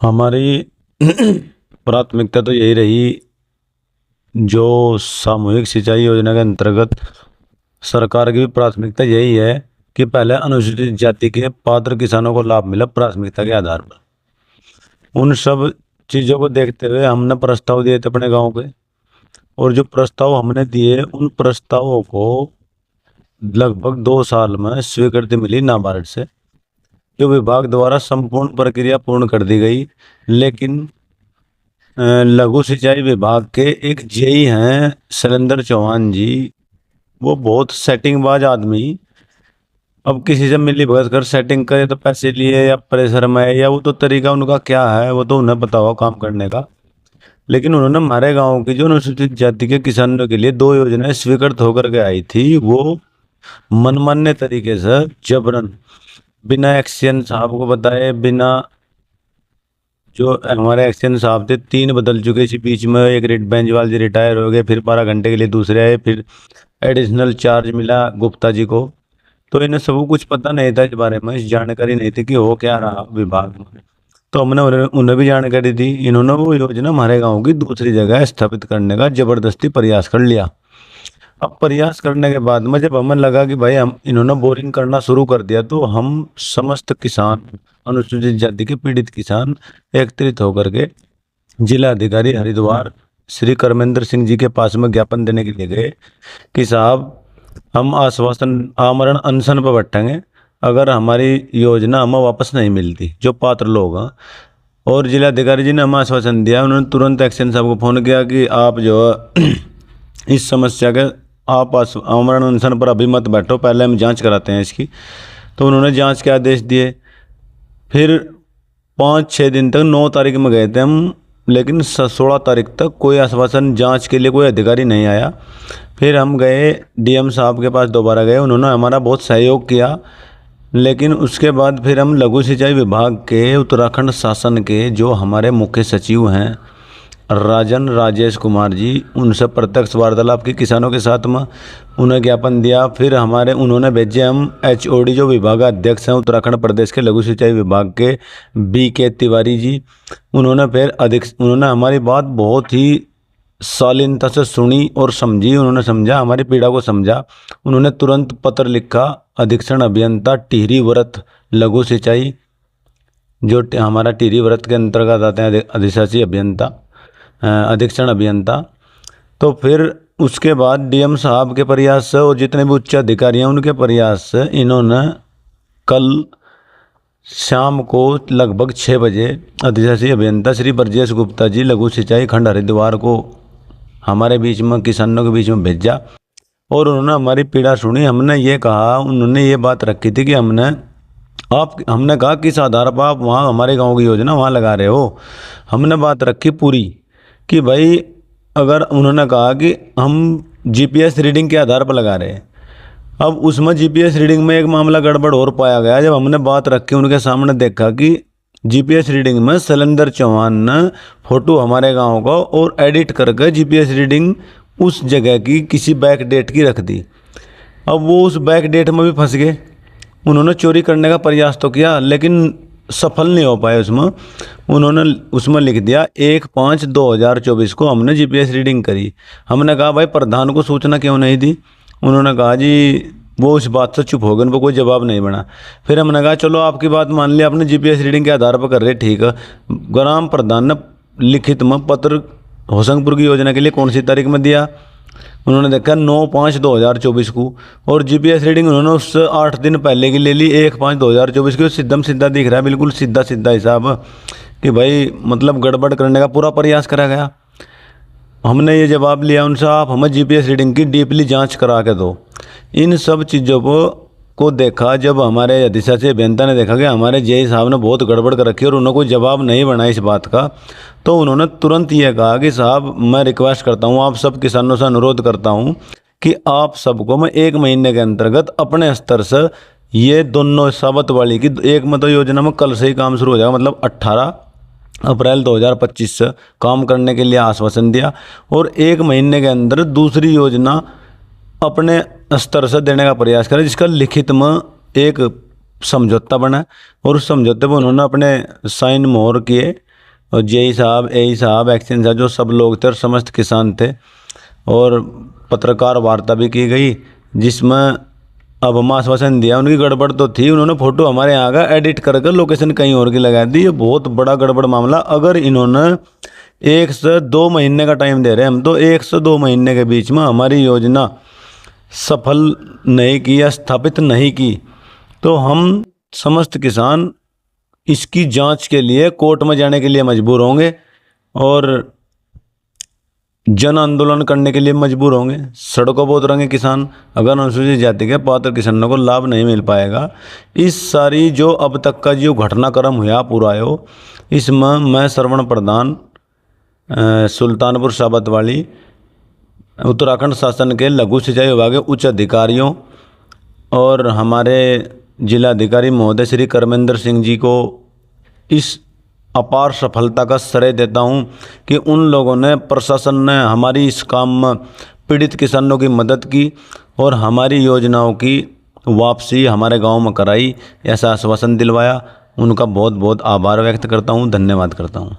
हमारी प्राथमिकता तो यही रही। जो सामूहिक सिंचाई योजना के अंतर्गत सरकार की भी प्राथमिकता यही है कि पहले अनुसूचित जाति के पात्र किसानों को लाभ मिले प्राथमिकता के आधार पर। उन सब चीज़ों को देखते हुए हमने प्रस्ताव दिए थे अपने गांव के, और जो प्रस्ताव हमने दिए उन प्रस्तावों को लगभग 2 साल में स्वीकृति मिली नाबार्ड से, जो विभाग द्वारा संपूर्ण प्रक्रिया पूर्ण कर दी गई। लेकिन लघु सिंचाई विभाग के एक जेई हैं शैलेंद्र चौहान जी, वो बहुत सेटिंगबाज आदमी। अब किसी से मिली भगत कर सेटिंग करे तो पैसे लिए या प्रेशर में, या वो तो तरीका उनका क्या है वो तो उन्हें पता होगा काम करने का। लेकिन उन्होंने हमारे गांव की जो अनुसूचित जाति के किसानों के लिए 2 योजनाएं स्वीकृत होकर के आई थी, वो मनमान्य तरीके से जबरन, बिना एक्शन साहब को बताए, बिना, जो हमारे एक्शन साहब थे 3 बदल चुके इसी बीच में। एक रेड बेंजवाल जी रिटायर हो गए, फिर 12 घंटे के लिए दूसरे आए, फिर एडिशनल चार्ज मिला गुप्ता जी को। तो इन्हें सब कुछ पता नहीं था इस बारे में, इस जानकारी नहीं थी कि हो क्या रहा विभाग में। तो हमने उन्हें भी जानकारी दी। इन्होंने वो योजना हमारे गांव की दूसरी जगह स्थापित करने का जबरदस्ती प्रयास कर लिया। अब प्रयास करने के बाद में जब हमें लगा कि भाई हम इन्होंने बोरिंग करना शुरू कर दिया, तो हम समस्त किसान, अनुसूचित जाति के पीड़ित किसान एकत्रित होकर के जिला अधिकारी हरिद्वार श्री कर्मेंद्र सिंह जी के पास में ज्ञापन देने के लिए गए कि साहब, हम आश्वासन आमरण अनशन पर बैठेंगे अगर हमारी योजना हमें वापस नहीं मिलती, जो पात्र लोग हैं। और जिलाधिकारी जी ने हमें आश्वासन दिया। उन्होंने तुरंत एक्शन साहब को फ़ोन किया कि आप जो है इस समस्या के, आप आमरण अनशन पर अभी मत बैठो, पहले हम जांच कराते हैं इसकी। तो उन्होंने जांच के आदेश दिए। फिर 5-6 दिन तक, 9 तारीख में गए थे हम, लेकिन 16 तारीख तक कोई आश्वासन, जांच के लिए कोई अधिकारी नहीं आया। फिर हम गए डीएम साहब के पास, दोबारा गए, उन्होंने हमारा बहुत सहयोग किया। लेकिन उसके बाद फिर हम लघु सिंचाई विभाग के उत्तराखंड शासन के जो हमारे मुख्य सचिव हैं राजन राजेश कुमार जी, उनसे प्रत्यक्ष वार्तालाप की किसानों के साथ में, उन्हें ज्ञापन दिया। फिर उन्होंने भेजे हम एचओडी जो विभागाध्यक्ष हैं उत्तराखंड प्रदेश के लघु सिंचाई विभाग के, BK तिवारी जी। उन्होंने हमारी बात बहुत ही शालीनता से सुनी और समझी। उन्होंने समझा, हमारी पीड़ा को समझा। उन्होंने तुरंत पत्र लिखा अधीक्षण अभियंता टिहरी व्रत लघु सिंचाई, जो हमारा टिहरी व्रत के अंतर्गत आते हैं अधिशासी अभियंता, अधीक्षण अभियंता। तो फिर उसके बाद डीएम साहब के प्रयास से और जितने भी उच्च अधिकारी हैं उनके प्रयास से इन्होंने कल शाम को लगभग 6 बजे अधिशासी अभियंता श्री ब्रजेश गुप्ता जी लघु सिंचाई खंड हरिद्वार को हमारे बीच में, किसानों के बीच में भेजा। और उन्होंने हमारी पीड़ा सुनी। हमने ये कहा, उन्होंने ये बात रखी थी कि हमने कहा किस आधार पर आप वहाँ हमारे गांव की योजना वहाँ लगा रहे हो। हमने बात रखी पूरी कि भाई, अगर उन्होंने कहा कि हम जीपीएस रीडिंग के आधार पर लगा रहे हैं। अब उसमें जीपीएस रीडिंग में एक मामला गड़बड़ और पाया गया। जब हमने बात रखी उनके सामने, देखा कि जीपीएस रीडिंग में शैलेंद्र चौहान ने फोटो हमारे गांव का और एडिट करके जीपीएस रीडिंग उस जगह की किसी बैक डेट की रख दी। अब वो उस बैक डेट में भी फंस गए। उन्होंने चोरी करने का प्रयास तो किया लेकिन सफल नहीं हो पाए उसमें। उन्होंने उसमें लिख दिया 1/5/2024 को हमने जीपीएस रीडिंग करी। हमने कहा भाई, प्रधान को सूचना क्यों नहीं दी? उन्होंने कहा जी वो उस बात से चुप हो गए, उनको कोई जवाब नहीं बना। फिर हमने कहा चलो आपकी बात मान ली, आपने जीपीएस रीडिंग के आधार पर कर रहे, ठीक है। ग्राम प्रधान ने लिखित में पत्र होशंगपुर की योजना के लिए कौन सी तारीख में दिया? उन्होंने देखा 9/5/2024 को, और जीपीएस रीडिंग उन्होंने उससे 8 दिन पहले की ले ली 1/5/2024 की। सीधा सीधा दिख रहा है, बिल्कुल सीधा सीधा हिसाब कि भाई मतलब गड़बड़ करने का पूरा प्रयास करा गया। हमने ये जवाब लिया उनसे, आप हमें जीपीएस रीडिंग की डीपली जांच करा के दो। इन सब चीज़ों को देखा जब हमारे अधिशासी अभियंता ने देखा कि हमारे जेई साहब ने बहुत गड़बड़ कर रखी है और उन्होंने कोई जवाब नहीं बना इस बात का, तो उन्होंने तुरंत ये कहा कि साहब, मैं रिक्वेस्ट करता हूँ, आप सब किसानों से अनुरोध करता हूँ कि आप सबको मैं 1 महीने के अंतर्गत अपने स्तर से ये दोनों साबत वाली की एक मतलब योजना में कल से ही काम शुरू हो जाएगा, मतलब 18 अप्रैल 2025 से काम करने के लिए आश्वासन दिया। और 1 महीने के अंदर दूसरी योजना अपने स्तर से देने का प्रयास करें, जिसका लिखित में एक समझौता बना। और उस समझौते पर उन्होंने अपने साइन मोहर किए और जेई साहब, एई साहब, एक्शन साहब, जो सब लोग थे और समस्त किसान थे। और पत्रकार वार्ता भी की गई जिसमें अब हम आश्वासन दिया। उनकी गड़बड़ तो थी, उन्होंने फोटो हमारे यहाँ का एडिट करके लोकेशन कहीं और की लगा दी। ये बहुत बड़ा गड़बड़ मामला। अगर इन्होंने 1 से 2 महीने का टाइम दे रहे हैं हम, तो 1 से 2 महीने के बीच में हमारी योजना सफल नहीं की या स्थापित नहीं की, तो हम समस्त किसान इसकी जांच के लिए कोर्ट में जाने के लिए मजबूर होंगे और जन आंदोलन करने के लिए मजबूर होंगे। सड़कों पर उतरेंगे किसान। अगर अनुसूचित जाति के पात्र किसानों को लाभ नहीं मिल पाएगा। इस सारी जो अब तक का जो घटनाक्रम हुआ पूरा हो, इसमें मैं श्रवण प्रधान सुल्तानपुर साबतवाली उत्तराखंड शासन के लघु सिंचाई विभाग के उच्च अधिकारियों और हमारे जिलाधिकारी महोदय श्री कर्मेंद्र सिंह जी को इस अपार सफलता का श्रेय देता हूं कि उन लोगों ने, प्रशासन ने हमारी इस काम में पीड़ित किसानों की मदद की और हमारी योजनाओं की वापसी हमारे गांव में कराई, ऐसा आश्वासन दिलवाया। उनका बहुत बहुत आभार व्यक्त करता हूं, धन्यवाद करता हूं।